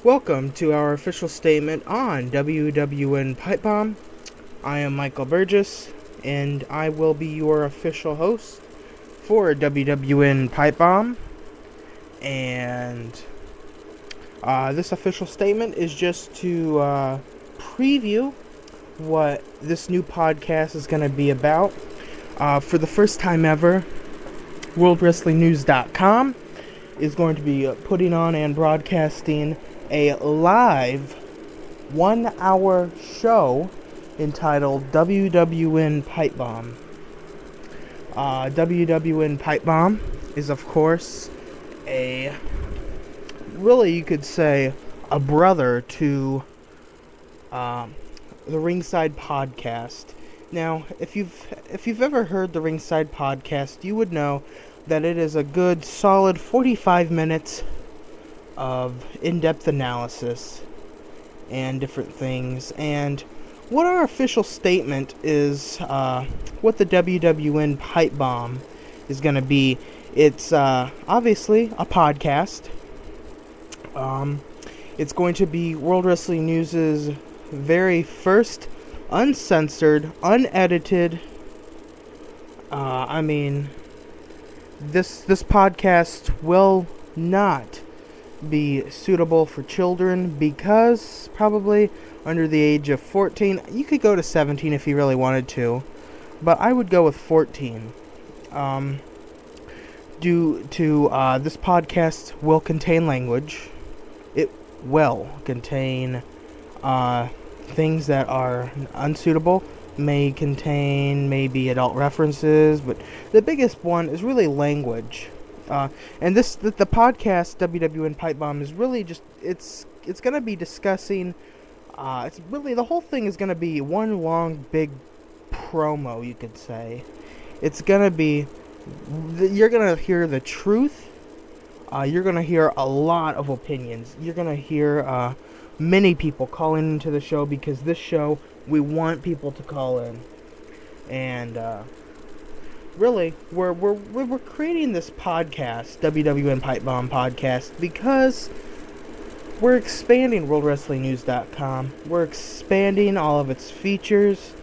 Welcome to our official statement on WWN PIPEBOMB. I am Michael Burgess, and I will be your official host for WWN PIPEBOMB. And this official statement is just to preview what this new podcast is going to be about. For the first time ever, WorldWrestlingNews.com is going to be putting on and broadcasting a live 1-hour show entitled WWN PIPEBOMB. WWN PIPEBOMB is, of course, you could say, a brother to the Ringside Podcast. Now, if you've ever heard the Ringside Podcast, you would know that it is a good, solid 45 minutes of in-depth analysis and different things. And what our official statement is, what the WWN PIPEBOMB is going to be. It's obviously a podcast. It's going to be World Wrestling News' very first uncensored, unedited. This podcast will not be suitable for children because probably under the age of 14. You could go to 17 if you really wanted to, but I would go with 14. Due to this podcast will contain language. It will contain things that are unsuitable, may contain maybe adult references, but the biggest one is really language. And the podcast WWN PIPEBOMB is really just it's going to be discussing. It's really, the whole thing is going to be one long big promo, you could say. It's going to be, you're going to hear the truth. You're going to hear a lot of opinions. You're going to hear many people calling into the show, because this show, we want people to call in. And really, we're creating this podcast, WWN PIPEBOMB podcast, because we're expanding WorldWrestlingNews.com. We're expanding all of its features.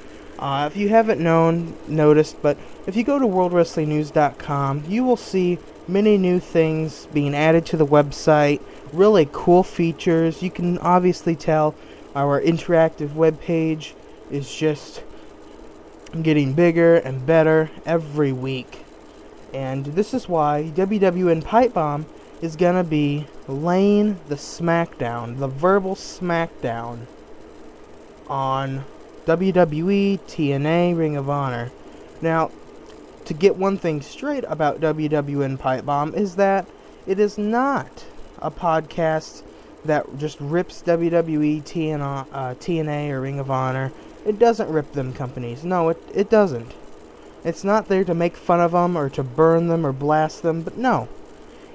If you haven't noticed, but if you go to WorldWrestlingNews.com, you will see many new things being added to the website. Really cool features. You can obviously tell our interactive webpage is just getting bigger and better every week. And this is why WWN PIPEBOMB is going to be laying the smackdown, the verbal smackdown on WWE, TNA, Ring of Honor. Now, to get one thing straight about WWN PIPEBOMB is that it is not a podcast that just rips WWE, TNA, or Ring of Honor. It doesn't rip them companies. No, it doesn't. It's not there to make fun of them or to burn them or blast them, but no.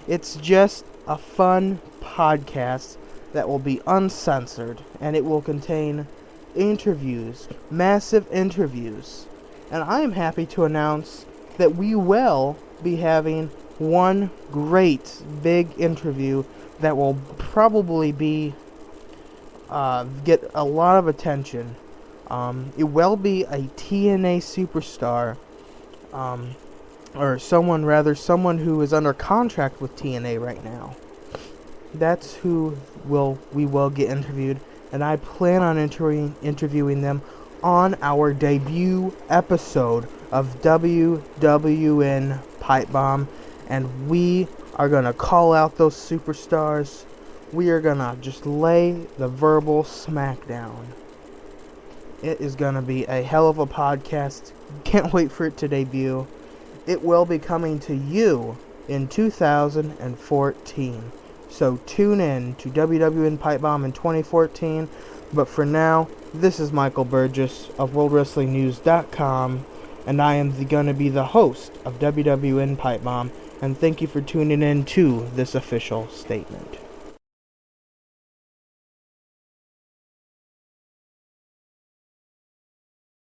It's just a fun podcast that will be uncensored, and it will contain interviews, massive interviews. And I am happy to announce that we will be having one great big interview that will probably be get a lot of attention. It will be a TNA superstar, or someone who is under contract with TNA right now. That's who we will get interviewed, and I plan on interviewing them on our debut episode of WWN PIPEBOMB, and we are gonna call out those superstars. We are gonna just lay the verbal smackdown. It is going to be a hell of a podcast. Can't wait for it to debut. It will be coming to you in 2014. So tune in to WWN PIPEBOMB in 2014. But for now, this is Michael Burgess of WorldWrestlingNews.com. And I am going to be the host of WWN PIPEBOMB. And thank you for tuning in to this official statement.